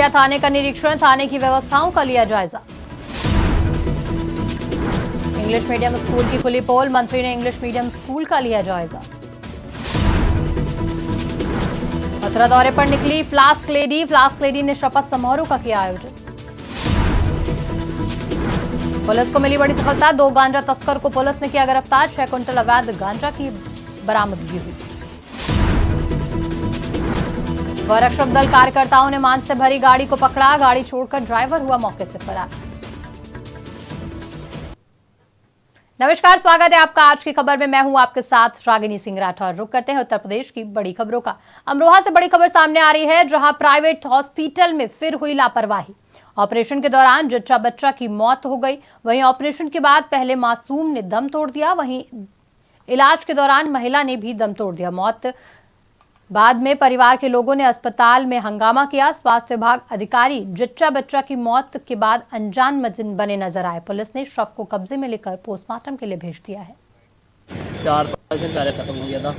किया थाने का निरीक्षण, थाने की व्यवस्थाओं का लिया जायजा। इंग्लिश मीडियम स्कूल की खुली पोल, मंत्री ने इंग्लिश मीडियम स्कूल का लिया जायजा। मथुरा दौरे पर निकली फ्लास्क लेडी ने शपथ समारोह का किया आयोजन। पुलिस को मिली बड़ी सफलता, 2 गांजा तस्कर को पुलिस ने किया गिरफ्तार, 6 क्विंटल अवैध गांजा की बरामदगी हुई। गोरक्षक दल कार्यकर्ताओं ने मांस से भरी गाड़ी को पकड़ा, गाड़ी छोड़कर ड्राइवर हुआ मौके से फरार। नमस्कार, स्वागत है आपका आज की खबर में। मैं हूं आपके साथ रागिनी सिंह राठौर। रुक करते हैं उत्तर प्रदेश की बड़ी खबरों का। अमरोहा से बड़ी खबर सामने आ रही है, जहां प्राइवेट हॉस्पिटल में फिर हुई लापरवाही। ऑपरेशन के दौरान जच्चा बच्चा की मौत हो गई। वहीं ऑपरेशन के बाद पहले मासूम ने दम तोड़ दिया, वहीं इलाज के दौरान महिला ने भी दम तोड़ दिया। मौत बाद में परिवार के लोगों ने अस्पताल में हंगामा किया। स्वास्थ्य विभाग अधिकारी जच्चा बच्चा की मौत के बाद अनजान बने नजर आए। पुलिस ने शव को कब्जे में लेकर पोस्टमार्टम के लिए भेज दिया है। 4-5 दिन पहले खत्म हो गया था,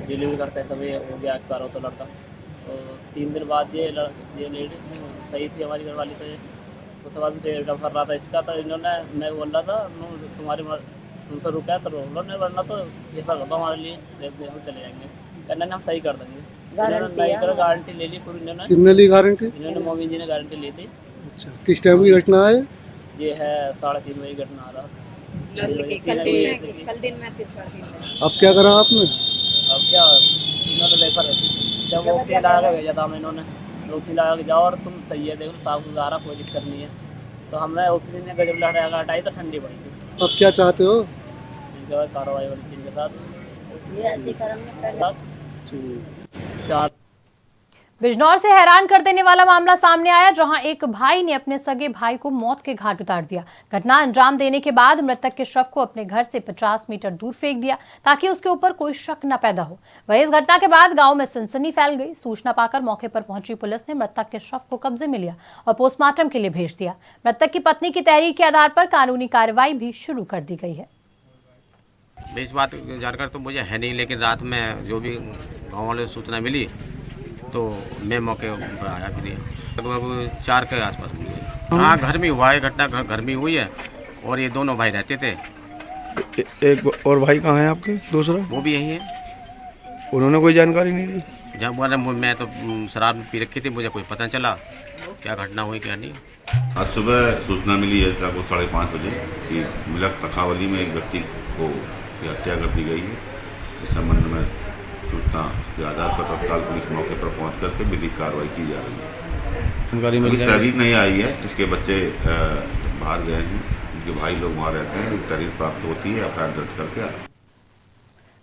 डिलीवरी करते समय हो गया एक्सपायर होता लड़का। तो 3 दिन बाद ये लेडी सही थी हमारी घरवाली, तो उसके बाद डेटा भर रहा था इसका, तो इन्होंने मैं बोल रहा था तुम्हारे तुमसे रुका है तो उन्होंने, वरना तो ऐसा करता हमारे लिए चले जाएंगे, कहना हम सही कर देंगे। गारंटी ले ली पूरी इन्होंने। कितने ली गारंटी? इन्होंने मोमी जी ने गारंटी ली थी। अच्छा, किस टाइम की घटना है? ये है 3:30 बजे घटना आ रहा। कल दिन में 3:30 बजे। अब क्या करा आपने? अब क्या, इन्होंने रेफर जब ऑक्सीजन लगा के भेजा था हमें, इन्होंने ऑक्सीजन लगा के जाओ और तुम सही है, देखो साफ गुजारा, कोई दिक्कत नहीं है। तो हमने ऑक्सीजन में गजब लगा हटाई तो ठंडी पड़ी थी। अब क्या चाहते हो? इनके बाद कार्रवाई वाली टीम के साथ ये ऐसे करेंगे। बिजनौर से हैरान कर देने वाला मामला सामने आया, जहां एक भाई ने अपने सगे भाई को मौत के घाट उतार दिया। घटना अंजाम देने के बाद मृतक के शव को अपने घर से 50 मीटर दूर फेंक दिया, ताकि उसके ऊपर कोई शक न पैदा हो। वहीं इस घटना के बाद गांव में सनसनी फैल गई। सूचना पाकर मौके पर पहुंची पुलिस ने मृतक के शव को कब्जे में लिया और पोस्टमार्टम के लिए भेज दिया। मृतक की पत्नी की तहरीर के आधार पर कानूनी कार्रवाई भी शुरू कर दी गई है। इस बात जानकर तो मुझे है नहीं, लेकिन रात में जो भी गाँव वाले सूचना मिली तो मैं मौके पर आया। फिर लगभग 4 के आसपास मिली। हाँ, घर में हुआ है घटना, घर में हुई है और ये दोनों भाई रहते थे। एक और भाई कहाँ है आपके? दूसरा वो भी यही है। उन्होंने कोई जानकारी नहीं दी? जब मैं तो शराब पी रखी थी, मुझे कोई पता नहीं चला क्या घटना हुई क्या नहीं। आज सुबह सूचना मिली है लगभग 5:30 बजे कि मिलक तखावली में एक व्यक्ति को हत्या कर दी गई है। इस संबंध में सूचना के आधार पर तत्काल पुलिस मौके पर पहुंच करके विधिक कार्रवाई की जा रही है। अभी तहरीर नहीं आई है, इसके बच्चे बाहर गए हैं, उनके भाई लोग वहाँ रहते हैं। तहरीर प्राप्त होती है, एफआईआर दर्ज करके।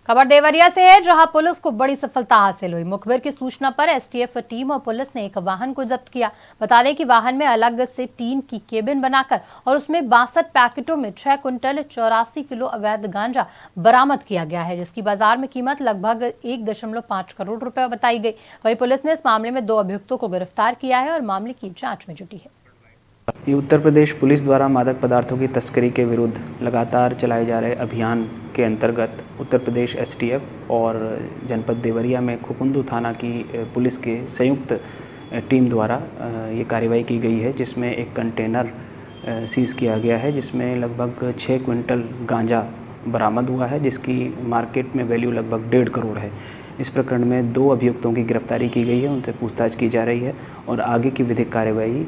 खबर देवरिया से है, जहां पुलिस को बड़ी सफलता हासिल हुई। मुखबिर की सूचना पर एसटीएफ टीम और पुलिस ने एक वाहन को जब्त किया। बता दें कि वाहन में अलग से टीन की केबिन बनाकर और उसमें 62 पैकेटों में 6 क्विंटल 84 किलो अवैध गांजा बरामद किया गया है, जिसकी बाजार में कीमत लगभग 1.5 करोड़ रुपए बताई गई। वहीं पुलिस ने इस मामले में 2 अभियुक्तों को गिरफ्तार किया है और मामले की जाँच में जुटी है। ये उत्तर प्रदेश पुलिस द्वारा मादक पदार्थों की तस्करी के विरुद्ध लगातार चलाए जा रहे अभियान के अंतर्गत उत्तर प्रदेश एसटीएफ और जनपद देवरिया में खुकुंदू थाना की पुलिस के संयुक्त टीम द्वारा ये कार्रवाई की गई है, जिसमें एक कंटेनर सीज़ किया गया है, जिसमें लगभग 6 क्विंटल गांजा बरामद हुआ है, जिसकी मार्केट में वैल्यू लगभग 1.5 करोड़ है। इस प्रकरण में 2 अभियुक्तों की गिरफ्तारी की गई है, उनसे पूछताछ की जा रही है और आगे की विधिक कार्रवाई।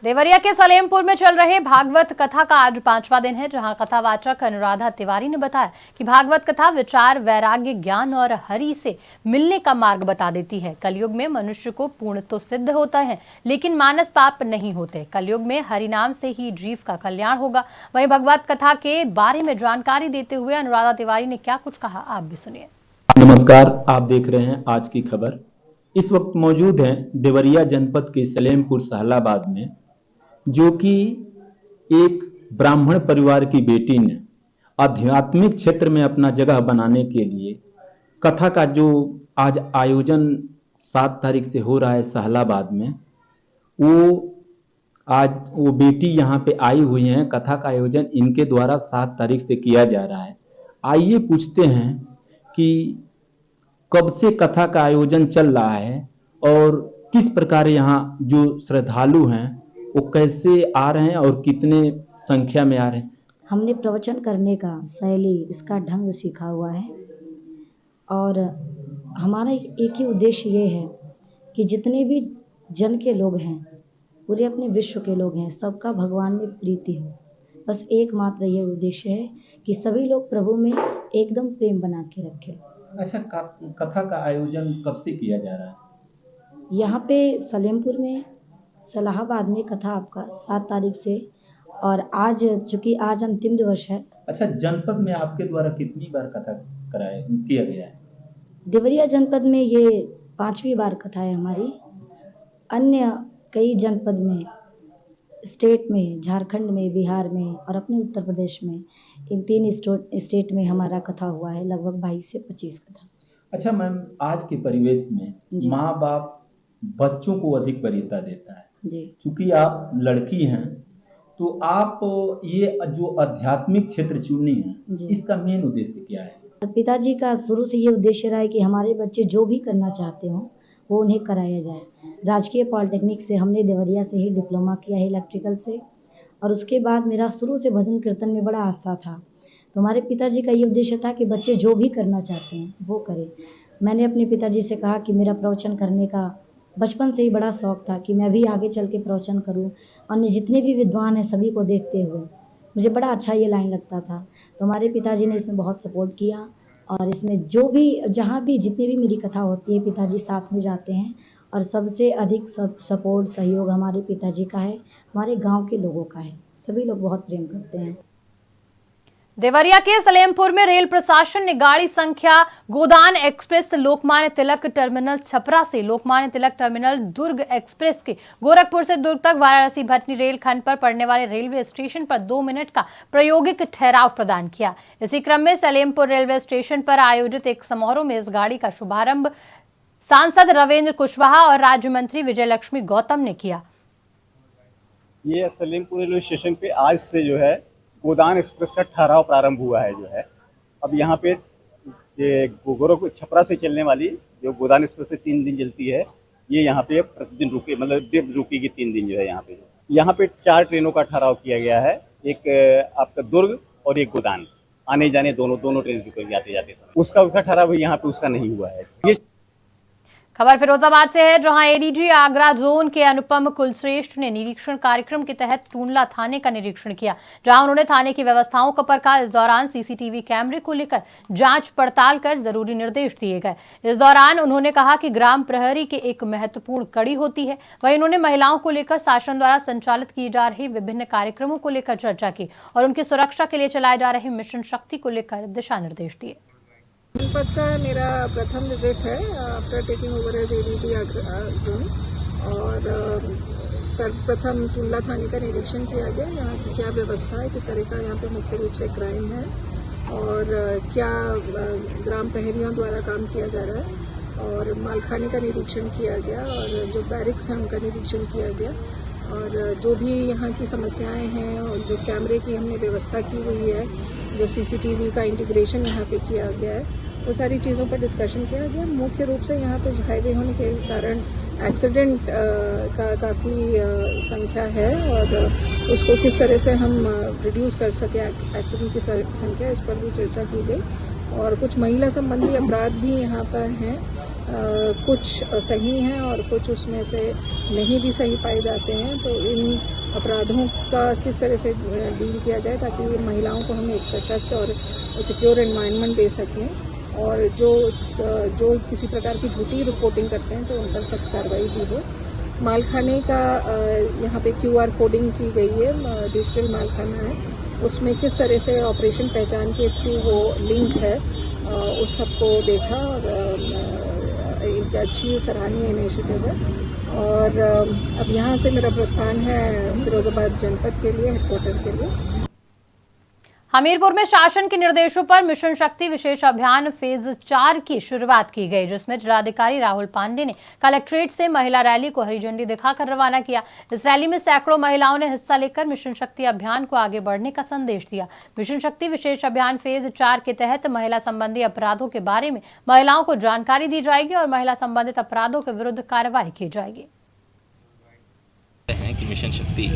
देवरिया के सलेमपुर में चल रहे भागवत कथा का आज 5वां दिन है, जहां कथावाचक अनुराधा तिवारी ने बताया कि भागवत कथा विचार, वैराग्य, ज्ञान और हरि से मिलने का मार्ग बता देती है। कलयुग में मनुष्य को पूर्ण तो सिद्ध होता है, लेकिन मानस पाप नहीं होते। कलयुग में हरि नाम से ही जीव का कल्याण होगा। वहीं भगवत कथा के बारे में जानकारी देते हुए अनुराधा तिवारी ने क्या कुछ कहा, आप भी सुनिए। नमस्कार, आप देख रहे हैं आज की खबर। इस वक्त मौजूद हैं देवरिया जनपद के सलेमपुर साहलाबाद में, जो कि एक ब्राह्मण परिवार की बेटी ने आध्यात्मिक क्षेत्र में अपना जगह बनाने के लिए कथा का जो आज आयोजन 7 तारीख से हो रहा है साहलाबाद में, वो बेटी यहाँ पे आई हुई हैं। कथा का आयोजन इनके द्वारा 7 तारीख से किया जा रहा है। आइए पूछते हैं कि कब से कथा का आयोजन चल रहा है और किस प्रकार यहाँ जो श्रद्धालु हैं वो कैसे आ रहे हैं और कितने संख्या में आ रहे हैं? हमने प्रवचन करने का शैली, इसका ढंग सीखा हुआ है और हमारा एक ही उद्देश्य ये है कि जितने भी जन के लोग हैं, पूरे अपने विश्व के लोग हैं, सबका भगवान में प्रीति हो। बस एकमात्र ये उद्देश्य है कि सभी लोग प्रभु में एकदम प्रेम बना के रखें। अच्छा, कथा का आयोजन कब से किया जा रहा है? यहाँ पे सलेमपुर में सलाहाबाद में कथा आपका 7 तारीख से, और आज चूँकि आज अंतिम दिवस है। अच्छा, जनपद में आपके द्वारा कितनी बार कथा किया गया है? देवरिया जनपद में ये 5वीं बार कथा है हमारी। अन्य कई जनपद में, स्टेट में, झारखंड में, बिहार में और अपने उत्तर प्रदेश में, इन 3 स्टेट में हमारा कथा हुआ है, लगभग 22 से 25 कथा। अच्छा मैम, आज के परिवेश में माँ बाप बच्चों को अधिक वरीयता देता है जी। चूंकि आप लड़की हैं तो आप ये जो आध्यात्मिक क्षेत्र चुनी है, इसका मेन उद्देश्य क्या है? पिताजी का शुरू से ये उद्देश्य रहा है कि हमारे बच्चे जो भी करना चाहते हो वो उन्हें कराया जाए। राजकीय पॉलिटेक्निक से हमने देवरिया से ही डिप्लोमा किया है इलेक्ट्रिकल से, और उसके बाद मेरा शुरू से भजन कीर्तन में बड़ा आस्था था। तो हमारे पिताजी का ये उद्देश्य था कि बच्चे जो भी करना चाहते हैं वो करें। मैंने अपने पिताजी से कहा कि मेरा प्रवचन करने का बचपन से ही बड़ा शौक़ था कि मैं भी आगे चल के प्रवचन करूं, अन्य जितने भी विद्वान हैं सभी को देखते हुए। मुझे बड़ा अच्छा ये लाइन लगता था। तो हमारे पिताजी ने इसमें बहुत सपोर्ट किया, और इसमें जो भी जहाँ भी जितनी भी मेरी कथा होती है पिताजी साथ में जाते हैं, और सबसे अधिक सपोर्ट सहयोग हमारे पिताजी का है, हमारे गाँव के लोगों का है। सभी लोग बहुत प्रेम करते हैं। देवरिया के सलेमपुर में रेल प्रशासन ने गाड़ी संख्या गोदान एक्सप्रेस लोकमान्य तिलक टर्मिनल छपरा से लोकमान्य तिलक टर्मिनल दुर्ग एक्सप्रेस के गोरखपुर से दुर्ग तक वाराणसी भटनी रेल खंड पर पड़ने वाले रेलवे स्टेशन पर 2 मिनट का प्रायोगिक ठहराव प्रदान किया। इसी क्रम में सलेमपुर रेलवे स्टेशन पर आयोजित एक समारोह में इस गाड़ी का शुभारंभ सांसद रविंद्र कुशवाहा और राज्य मंत्री विजय लक्ष्मी गौतम ने किया। ये सलेमपुर रेलवे स्टेशन पे आज से जो है गोदान एक्सप्रेस का ठहराव प्रारंभ हुआ है। जो है अब यहाँ पे गोरखपुर छपरा से चलने वाली जो गोदान एक्सप्रेस से 3 दिन चलती है, ये यहाँ पे प्रतिदिन रुकेगी 3 दिन। जो है यहाँ पे 4 ट्रेनों का ठहराव किया गया है, एक आपका दुर्ग और एक गोदान। आने जाने दोनों ट्रेन रुकेगी आते जाते समय। उसका ठहराव यहाँ पे उसका नहीं हुआ है। ये खबर फिरोजाबाद से है, जहां एडीजी आगरा जोन के अनुपम कुलश्रेष्ठ ने निरीक्षण कार्यक्रम के तहत टूंडला थाने का निरीक्षण किया, जहां उन्होंने थाने की व्यवस्थाओं को परखा। इस दौरान सीसीटीवी कैमरे को लेकर जांच पड़ताल कर जरूरी निर्देश दिए गए। इस दौरान उन्होंने कहा कि ग्राम प्रहरी के एक महत्वपूर्ण कड़ी होती है। वहीं उन्होंने महिलाओं को लेकर शासन द्वारा संचालित किए जा रहे विभिन्न कार्यक्रमों को लेकर चर्चा की और उनकी सुरक्षा के लिए चलाए जा रहे मिशन शक्ति को लेकर दिशा निर्देश दिए। जनपद का मेरा प्रथम विजिट है after taking over as ADG Agra zone, और सर्वप्रथम टूंडला थाने का निरीक्षण किया गया। यहाँ की क्या व्यवस्था है, किस तरह का यहाँ पे मुख्य रूप से क्राइम है और क्या ग्राम प्रहरियों द्वारा काम किया जा रहा है, और मालखाने का निरीक्षण किया गया और जो बैरिक्स हैं उनका निरीक्षण किया गया, और जो भी यहाँ की समस्याएं हैं और जो कैमरे की हमने व्यवस्था की हुई है, जो सीसीटीवी का इंटीग्रेशन यहाँ पे किया गया है, वो सारी चीज़ों पर डिस्कशन किया गया। मुख्य रूप से यहाँ पे हाईवे होने के कारण एक्सीडेंट का काफ़ी संख्या है, और उसको किस तरह से हम रिड्यूस कर सकें एक्सीडेंट की संख्या, इस पर भी चर्चा की गई। और कुछ महिला संबंधी अपराध भी यहाँ पर हैं, कुछ सही हैं और कुछ उसमें से नहीं भी सही पाए जाते हैं। तो इन अपराधों का किस तरह से डील किया जाए ताकि महिलाओं को हम एक सशक्त और सिक्योर एनवायरनमेंट दे सकें, और जो किसी प्रकार की झूठी रिपोर्टिंग करते हैं तो उन पर सख्त कार्रवाई भी हो। मालखाने का यहाँ पे QR कोडिंग की गई है, डिजिटल मालखाना है, उसमें किस तरह से ऑपरेशन पहचान के थ्रू वो लिंक है, उस सबको देखा और एक अच्छी सराहनीय इनिशिएटिव है। और अब यहाँ से मेरा प्रस्थान है फिरोजाबाद जनपद के लिए, हेडक्वार्टर के लिए। हमीरपुर में शासन के निर्देशों पर मिशन शक्ति विशेष अभियान फेज 4 की शुरुआत की गई, जिसमें जिलाधिकारी राहुल पांडे ने कलेक्ट्रेट से महिला रैली को हरी झंडी दिखाकर रवाना किया। इस रैली में सैकड़ों महिलाओं ने हिस्सा लेकर मिशन शक्ति अभियान को आगे बढ़ने का संदेश दिया। मिशन शक्ति विशेष अभियान फेज 4 के तहत महिला संबंधी अपराधों के बारे में महिलाओं को जानकारी दी जाएगी और महिला संबंधित अपराधों के विरुद्ध कार्रवाई की जाएगी। हैं कि मिशन शक्ति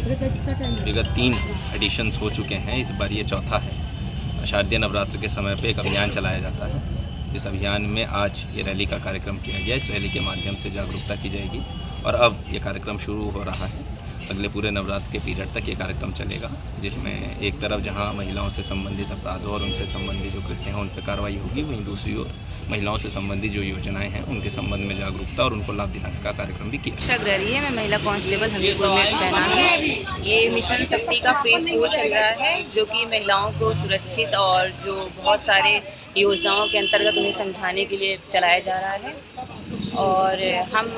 विगत 3 एडिशंस हो चुके हैं, इस बार ये चौथा है। शारदीय नवरात्र के समय पे एक अभियान चलाया जाता है। इस अभियान में आज ये रैली का कार्यक्रम किया गया। इस रैली के माध्यम से जागरूकता की जाएगी और अब ये कार्यक्रम शुरू हो रहा है। अगले पूरे नवरात्र के पीरियड तक ये कार्यक्रम चलेगा, जिसमें एक तरफ जहां महिलाओं से संबंधित अपराधों और उनसे संबंधित जो कृत्य हैं उन पर कार्रवाई होगी, वहीं दूसरी ओर महिलाओं से संबंधित जो योजनाएं हैं उनके संबंध में जागरूकता और उनको लाभ दिलाने का कार्यक्रम भी किया। शिक्षक रह रही है, मैं महिला कांस्टेबल हमीरपुर में तैनात हूँ। ये मिशन शक्ति का फेज 4 चल रहा है, जो कि महिलाओं को सुरक्षित और जो बहुत सारे योजनाओं के अंतर्गत उन्हें समझाने के लिए चलाया जा रहा है। और हम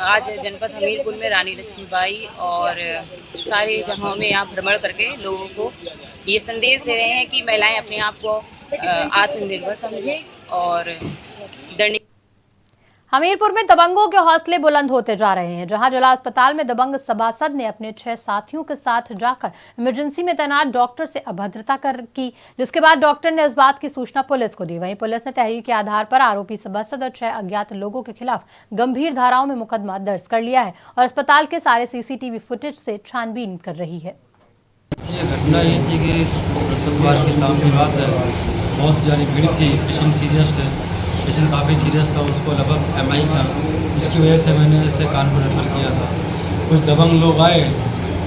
आज जनपद हमीरपुर में रानी लक्ष्मीबाई और सारे जगहों में यहाँ भ्रमण करके लोगों को ये संदेश दे रहे हैं कि महिलाएं अपने आप को आत्मनिर्भर समझें और दंड। हमीरपुर में दबंगों के हौसले बुलंद होते जा रहे हैं, जहां जिला अस्पताल में दबंग सभासद ने अपने 6 साथियों के साथ जाकर इमरजेंसी में तैनात डॉक्टर से अभद्रता की, जिसके बाद डॉक्टर ने इस बात की सूचना पुलिस को दी। वहीं पुलिस ने तहरीर के आधार पर आरोपी सभासद और 6 अज्ञात लोगों के खिलाफ गंभीर धाराओं में मुकदमा दर्ज कर लिया है और अस्पताल के सारे सीसीटीवी फुटेज से छानबीन कर रही है। ये घटना ये थी कि अस्पताल के सामने बात है, बहुत ज़्यादा भीड़ थी, पेशेंट सीरियस है, पेशेंट काफ़ी सीरियस था, उसको लगभग MI था, जिसकी वजह से मैंने इसे कानपुर रेफर किया था। कुछ दबंग लोग आए,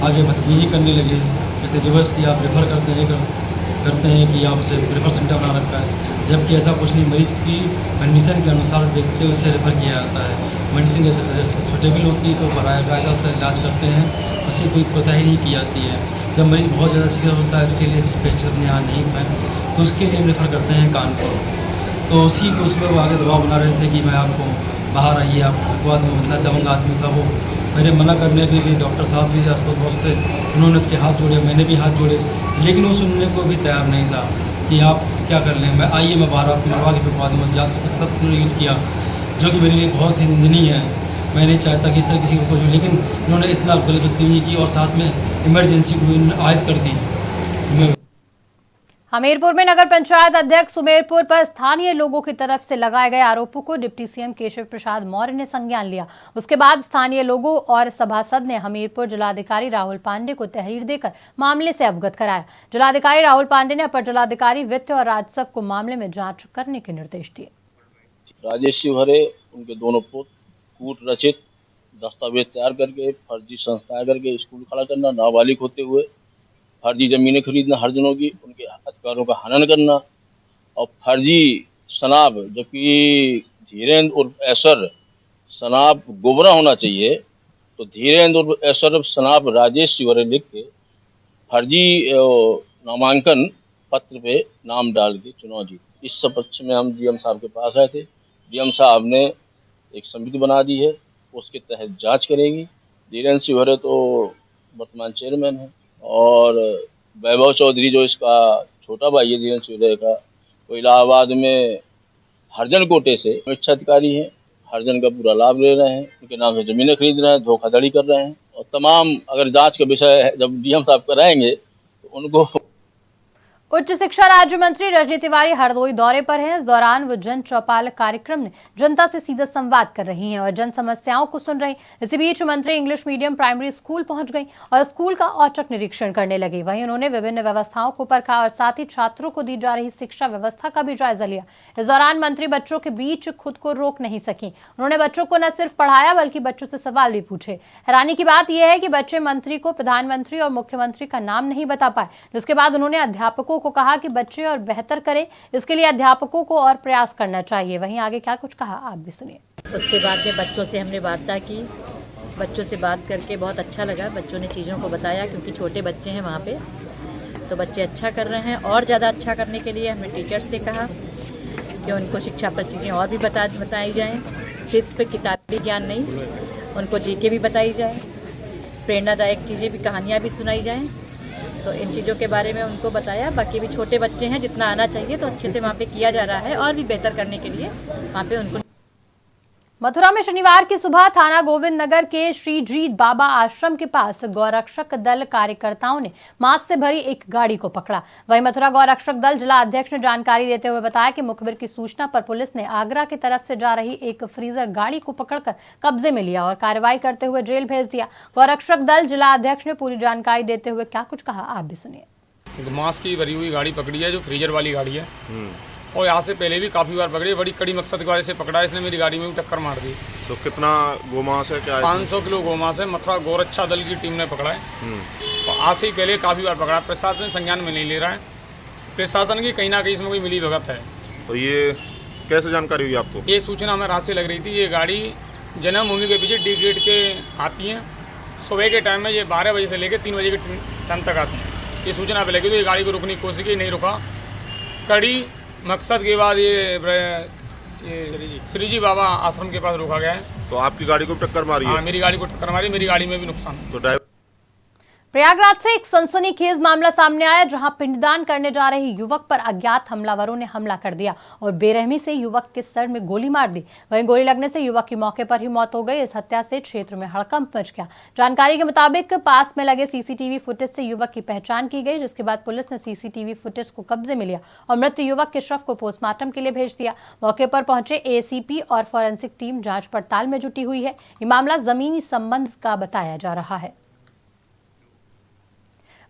आगे बदतमीजी करने लगे, कहते ज़बरदस्ती आप रेफ़र करते हैं कि आप उसे रेफर सेंटर बना रखा है, जबकि ऐसा कुछ नहीं। मरीज़ की कंडीशन के अनुसार देखते हुए उसे रेफ़र किया जाता है। मेडिसिन सूटेबल होती है तो बाकायदा उसका इलाज करते हैं, उससे कोई कोताही नहीं की जाती है। जब मरीज़ बहुत ज़्यादा सीरियस होता है, उसके लिए स्पेशलिस्ट अपने यहाँ नहीं पाए तो उसके लिए हम रेफ़र करते हैं कानपुर। तो उसी को उसमें वो आगे दबाव बना रहे थे कि मैं आपको बाहर आइए, आप बाद में मतलब दबंग आदमी था वो। मेरे मना करने पे भी डॉक्टर साहब भी आस पास थे, उन्होंने उसके हाथ जोड़े, मैंने भी हाथ जोड़े, लेकिन वो सुनने को भी तैयार नहीं था कि आप क्या कर लें, मैं आइए मैं बाहर आपको मरवा के फिरवा दूँगा। जात से सब उन्होंने यूज़ किया, जो कि मेरे लिए बहुत ही निंदनीय है। मैं नहीं चाहता कि इस तरह किसी को कुछ, लेकिन उन्होंने इतना गलत बदतमीजी की और साथ में इमरजेंसी को आयद कर दी। हमीरपुर में नगर पंचायत अध्यक्ष सुमेरपुर पर स्थानीय लोगों की तरफ से लगाए गए आरोपों को डिप्टी सीएम केशव प्रसाद मौर्य ने संज्ञान लिया। उसके बाद स्थानीय लोगों और सभासद ने हमीरपुर जिलाधिकारी राहुल पांडे को तहरीर देकर मामले से अवगत कराया। जिलाधिकारी राहुल पांडे ने अपर जिलाधिकारी वित्त और राजस्व को मामले में जांच करने के निर्देश दिए। राजेश शिवहरे उनके दोनों पुत्र कूट रचित दस्तावेज तैयार करके फर्जी संस्था करके स्कूल खड़ा करना, नाबालिग होते हुए फर्जी ज़मीनें खरीदना हर जनों की, उनके अधिकारों का हनन करना और फर्जी शनाब, जबकि धीरेन्द्र उर्फ ऐसर शनाब गोबरा होना चाहिए, तो धीरेन्द्र उर्फ ऐसर शनाब राजेश शिवहरे लिख के फर्जी नामांकन पत्र पे नाम डाल के चुनाव जीत। इस पक्ष में हम डीएम साहब के पास आए थे। डीएम साहब ने एक समिति बना दी है, उसके तहत जांच करेगी। धीरेन्द्र शिवहरे तो वर्तमान चेयरमैन है और वैभव चौधरी जो इसका छोटा भाई है धीरेन्द्र शिवहरे का, वो इलाहाबाद में हरजन कोटे से समीक्षा अधिकारी हैं, हरजन का पूरा लाभ ले रहे हैं, उनके नाम से ज़मीनें खरीद रहे हैं, धोखाधड़ी कर रहे हैं और तमाम अगर जांच का विषय है जब डीएम साहब कराएंगे तो उनको। उच्च शिक्षा राज्य मंत्री रजनी तिवारी हरदोई दौरे पर हैं। इस दौरान वो जन चौपाल कार्यक्रम में जनता से सीधा संवाद कर रही हैं और जन समस्याओं को सुन रही। इसी बीच मंत्री इंग्लिश मीडियम प्राइमरी स्कूल पहुंच गई और स्कूल का औचक निरीक्षण करने लगी। वहीं उन्होंने विभिन्न व्यवस्थाओं को परखा और साथ ही छात्रों को दी जा रही शिक्षा व्यवस्था का भी जायजा लिया। इस दौरान मंत्री बच्चों के बीच खुद को रोक नहीं सकी। उन्होंने बच्चों को न सिर्फ पढ़ाया बल्कि बच्चों से सवाल भी पूछे। हैरानी की बात यह है कि बच्चे मंत्री को प्रधानमंत्री और मुख्यमंत्री का नाम नहीं बता पाए, जिसके बाद उन्होंने अध्यापकों को कहा कि बच्चे और बेहतर करें, इसके लिए अध्यापकों को और प्रयास करना चाहिए। वहीं आगे क्या कुछ कहा आप भी सुनिए। उसके बाद में बच्चों से हमने वार्ता की, बच्चों से बात करके बहुत अच्छा लगा। बच्चों ने चीज़ों को बताया, क्योंकि छोटे बच्चे हैं वहाँ पे, तो बच्चे अच्छा कर रहे हैं। और ज़्यादा अच्छा करने के लिए हमने टीचर्स से कहा कि उनको शिक्षा पर चीज़ें और भी बताई जाएँ, सिर्फ किताबी ज्ञान नहीं, उनको जीके भी बताई जाए, प्रेरणादायक चीज़ें भी, कहानियाँ भी सुनाई जाएँ तो इन चीज़ों के बारे में उनको बताया। बाकी भी छोटे बच्चे हैं, जितना आना चाहिए तो अच्छे से वहाँ पे किया जा रहा है और भी बेहतर करने के लिए वहाँ पे उनको। मथुरा में शनिवार की सुबह थाना गोविंद नगर के श्री जीत बाबा आश्रम के पास गौरक्षक दल कार्यकर्ताओं ने मांस से भरी एक गाड़ी को पकड़ा। वहीं मथुरा गौरक्षक दल जिला अध्यक्ष ने जानकारी देते हुए बताया कि मुखबिर की सूचना पर पुलिस ने आगरा की तरफ से जा रही एक फ्रीजर गाड़ी को पकड़कर कब्जे में लिया और कार्रवाई करते हुए जेल भेज दिया। गौरक्षक दल जिला अध्यक्ष ने पूरी जानकारी देते हुए क्या कुछ कहा, आप भी सुनिए। मांस की भरी हुई गाड़ी पकड़ी है, जो फ्रीजर वाली गाड़ी है, और यहाँ से पहले भी काफ़ी बार पकड़ी है। बड़ी कड़ी मकसद की वजह से पकड़ा है इसने, मेरी गाड़ी में भी टक्कर मार दी। तो कितना गोमांस है? क्या 500 किलो गोमांस है। मथुरा गौरक्षा दल की टीम ने पकड़ा है और आज से ही पहले काफ़ी बार पकड़ा। प्रशासन संज्ञान में नहीं ले रहा है, प्रशासन की कहीं ना कहीं इसमें कोई मिली भगत है। तो ये कैसे जानकारी हुई आपको? ये सूचना हमें रात से लग रही थी। ये गाड़ी जन्मभूमि के पीछे डी गेट के आती हैं। सुबह के टाइम में ये 12 बजे से लेकर 3 बजे के टाइम तक आती हैं। ये सूचना पे लगी तो ये गाड़ी को रोकने की कोशिश की, नहीं रुका। कड़ी मकसद के बाद ये श्रीजी बाबा आश्रम के पास रोका गया है। तो आपकी गाड़ी को टक्कर मारी है? हाँ, मेरी गाड़ी को टक्कर मारी, मेरी गाड़ी में भी नुकसान। तो प्रयागराज से एक सनसनीखेज मामला सामने आया, जहां पिंडदान करने जा रहे युवक पर अज्ञात हमलावरों ने हमला कर दिया और बेरहमी से युवक के सर में गोली मार दी। वहीं गोली लगने से युवक की मौके पर ही मौत हो गई। इस हत्या से क्षेत्र में हड़कंप मच गया। जानकारी के मुताबिक पास में लगे सीसीटीवी फुटेज से युवक की पहचान की गई, जिसके बाद पुलिस ने सीसीटीवी फुटेज को कब्जे में लिया और मृत युवक के शव को पोस्टमार्टम के लिए भेज दिया। मौके पर पहुंचे एसीपी और फॉरेंसिक टीम जांच पड़ताल में जुटी हुई है। ये मामला जमीनी संबंध का बताया जा रहा है।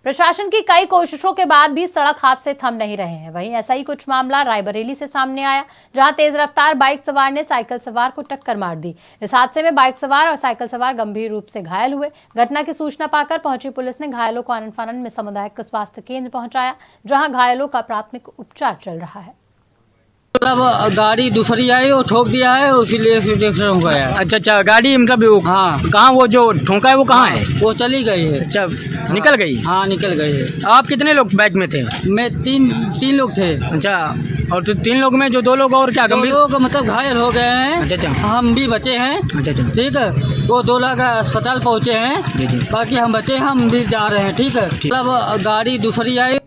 प्रशासन की कई कोशिशों के बाद भी सड़क हादसे थम नहीं रहे हैं। वहीं ऐसा ही कुछ मामला रायबरेली से सामने आया, जहां तेज रफ्तार बाइक सवार ने साइकिल सवार को टक्कर मार दी। इस हादसे में बाइक सवार और साइकिल सवार गंभीर रूप से घायल हुए। घटना की सूचना पाकर पहुंची पुलिस ने घायलों को आनंद फानंद में सामुदायिक स्वास्थ्य केंद्र पहुंचाया, जहां घायलों का प्राथमिक उपचार चल रहा है। मतलब गाड़ी दूसरी आई और ठोक दिया है, इसीलिए फिर एक्सीडेंट हो गया। अच्छा, गाड़ी मतलब हाँ, कहाँ वो जो ठोका है वो कहाँ है? वो चली गई है। अच्छा, निकल गई? हाँ, निकल गई है। आप कितने लोग बाइक में थे? मैं तीन लोग थे। अच्छा, और तो 3 लोग में जो 2 लोग और क्या गंभीर लोग मतलब घायल हो गए हैं। अच्छा, हम भी बचे हैं। अच्छा, ठीक है, वो 2 लोग अस्पताल पहुँचे हैं, बाकी हम बचे, हम भी जा रहे हैं। ठीक है, मतलब गाड़ी दूसरी आई।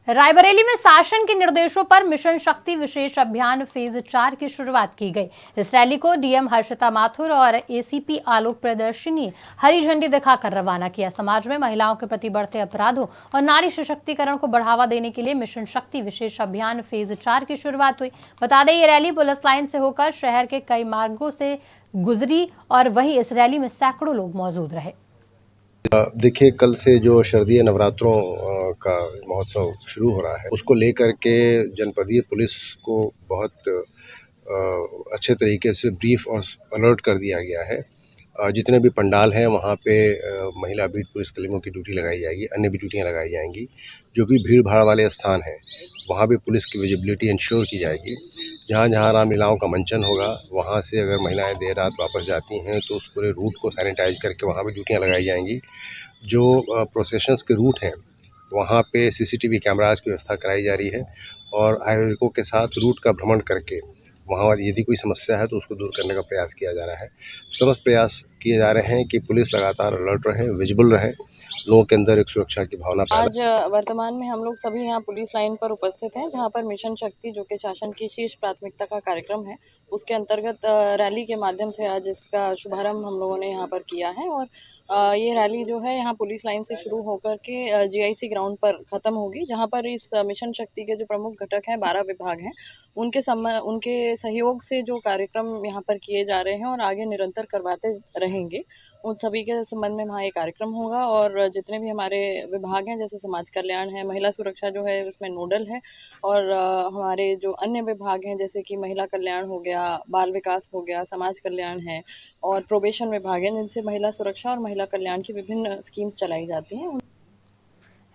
रायबरेली में शासन के निर्देशों पर मिशन शक्ति विशेष अभियान फेज 4 की शुरुआत की गई। इस रैली को डीएम हर्षिता माथुर और एसीपी आलोक प्रदर्शनी ने हरी झंडी दिखाकर रवाना किया। समाज में महिलाओं के प्रति बढ़ते अपराधों और नारी सशक्तिकरण को बढ़ावा देने के लिए मिशन शक्ति विशेष अभियान फेज 4 की शुरुआत हुई। बता दें, ये रैली पुलिस लाइन से होकर शहर के कई मार्गों से गुजरी और वहीं इस रैली में सैकड़ों लोग मौजूद रहे। देखिए, कल से जो शारदीय नवरात्रों का महोत्सव शुरू हो रहा है, उसको लेकर के जनपदीय पुलिस को बहुत अच्छे तरीके से ब्रीफ और अलर्ट कर दिया गया है। जितने भी पंडाल हैं वहाँ पे महिला बीट पुलिसकर्मियों की ड्यूटी लगाई जाएगी, अन्य भी ड्यूटियाँ लगाई जाएंगी। जो भी भीड़ भाड़ वाले स्थान हैं वहाँ भी पुलिस की विजिबिलिटी इंश्योर की जाएगी। जहाँ जहाँ रामलीलाओं का मंचन होगा, वहाँ से अगर महिलाएं देर रात वापस जाती हैं तो उस पूरे रूट को सैनिटाइज करके वहाँ भी ड्यूटियाँ लगाई जाएंगी। जो प्रोसेशंस के रूट हैं वहाँ पे सीसीटीवी कैमराज की व्यवस्था कराई जा रही है और आयोजकों के साथ रूट का भ्रमण करके वहाँ यदि कोई समस्या है तो उसको दूर करने का प्रयास किया जा रहा है। समस्त प्रयास किए जा रहे हैं कि पुलिस लगातार अलर्ट रहे, विजिबल रहे, लोगों के अंदर एक सुरक्षा की भावना आज वर्तमान में हम लोग सभी यहाँ पुलिस लाइन पर उपस्थित हैं, जहाँ पर मिशन शक्ति जो कि शासन की शीर्ष प्राथमिकता का कार्यक्रम है, उसके अंतर्गत रैली के माध्यम से आज इसका शुभारंभ हम लोगों ने यहाँ पर किया है। और ये रैली जो है यहाँ पुलिस लाइन से शुरू होकर के जीआईसी ग्राउंड पर ख़त्म होगी, जहाँ पर इस मिशन शक्ति के जो प्रमुख घटक हैं, 12 विभाग हैं, उनके सहयोग से जो कार्यक्रम यहाँ पर किए जा रहे हैं और आगे निरंतर करवाते रहेंगे, उन सभी के संबंध में वहाँ ये कार्यक्रम होगा। और जितने भी हमारे विभाग हैं, जैसे समाज कल्याण है, महिला सुरक्षा जो है उसमें नोडल है, और हमारे जो अन्य विभाग हैं जैसे कि महिला कल्याण हो गया, बाल विकास हो गया, समाज कल्याण है और प्रोबेशन विभाग है, जिनसे महिला सुरक्षा और महिला कल्याण की विभिन्न स्कीम्स चलाई जाती हैं।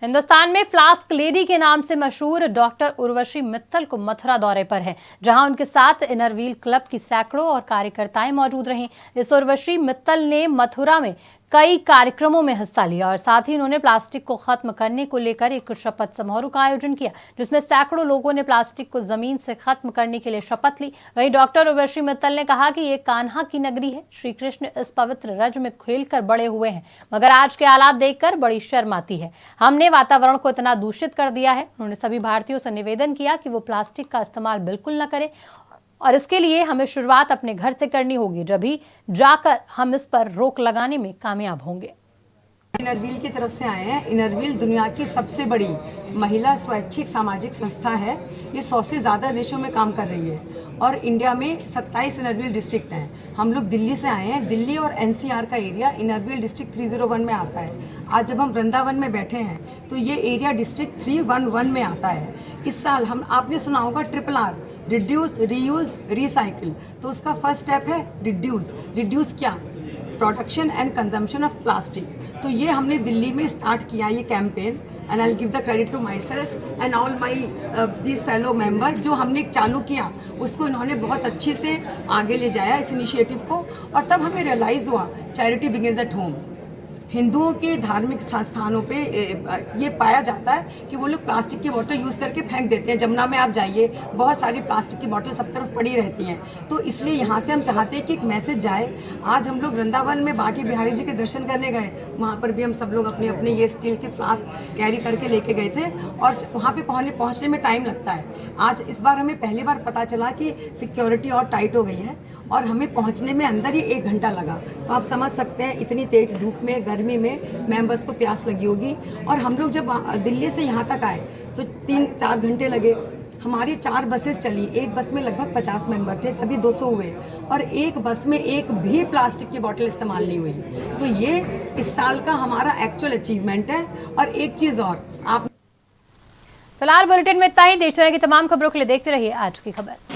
हिंदुस्तान में फ्लास्क लेडी के नाम से मशहूर डॉक्टर उर्वशी मित्तल को मथुरा दौरे पर है, जहां उनके साथ इनरव्हील क्लब की सैकड़ों और कार्यकर्ताएं मौजूद रहीं। इस उर्वशी मित्तल ने मथुरा में कई कार्यक्रमों में हिस्सा लिया और साथ ही उन्होंने प्लास्टिक को खत्म करने को लेकर एक शपथ समारोह का आयोजन किया, जिसमें सैकड़ों लोगों ने प्लास्टिक को जमीन से खत्म करने के लिए शपथ ली। वहीं डॉक्टर उर्वशी मित्तल ने कहा कि ये कान्हा की नगरी है, श्री कृष्ण इस पवित्र रज में खेलकर बड़े हुए हैं, मगर आज के हालात देखकर बड़ी शर्म आती है। हमने वातावरण को इतना दूषित कर दिया है। उन्होंने सभी भारतीयों से निवेदन किया कि वो प्लास्टिक का इस्तेमाल बिल्कुल न करें और इसके लिए हमें शुरुआत अपने घर से करनी होगी, जभी जाकर हम इस पर रोक लगाने में कामयाब होंगे। इनरव्हील की तरफ से आए हैं। इनरव्हील दुनिया की सबसे बड़ी महिला स्वैच्छिक सामाजिक संस्था है। ये 100 से ज़्यादा देशों में काम कर रही है और इंडिया में 27 इनरव्हील डिस्ट्रिक्ट हैं। हम लोग दिल्ली से आए हैं। दिल्ली और एनसीआर का एरिया इनरव्हील डिस्ट्रिक्ट 301 में आता है। आज जब हम वृंदावन में बैठे हैं तो ये एरिया डिस्ट्रिक्ट 311 में आता है। इस साल आपने सुना होगा RRR, रिड्यूस, रीयूज, रिसाइकिल। तो उसका फर्स्ट स्टेप है रिड्यूस। रिड्यूस क्या? Production and consumption of plastic. तो ये हमने दिल्ली में स्टार्ट किया ये campaign, and I will give the credit to my self and all my these fellow members. जो हमने चालू किया उसको इन्होंने बहुत अच्छे से आगे ले जाया इस इनिशिएटिव को, और तब हमें रियलाइज़ हुआ चैरिटी बिगिंस एट होम। हिंदुओं के धार्मिक संस्थानों पे ये पाया जाता है कि वो लोग प्लास्टिक की बोतल यूज़ करके फेंक देते हैं। जमुना में आप जाइए, बहुत सारी प्लास्टिक की बोतल सब तरफ पड़ी रहती हैं। तो इसलिए यहाँ से हम चाहते हैं कि एक मैसेज जाए। आज हम लोग वृंदावन में बांके बिहारी जी के दर्शन करने गए, वहाँ पर भी हम सब लोग अपने अपने ये स्टील के फ्लास्क कैरी करके लेके गए थे और वहाँ पे पहुँचने में टाइम लगता है। आज इस बार हमें पहली बार पता चला कि सिक्योरिटी और टाइट हो गई है और हमें पहुंचने में अंदर ही 1 घंटा लगा। तो आप समझ सकते हैं इतनी तेज धूप में, गर्मी में मेंबर्स को प्यास लगी होगी। और हम लोग जब दिल्ली से यहाँ तक आए तो 3-4 घंटे लगे। हमारी 4 बसेस चली, एक बस में लगभग 50 मेंबर थे, तभी 200 हुए, और एक बस में एक भी प्लास्टिक की बोतल इस्तेमाल नहीं हुई। तो ये इस साल का हमारा एक्चुअल अचीवमेंट है। और एक चीज़ और, आप फिलहाल बुलेटिन में इतना ही। देश दुनिया की तमाम खबरों के लिए देखते रहिए आज की खबर।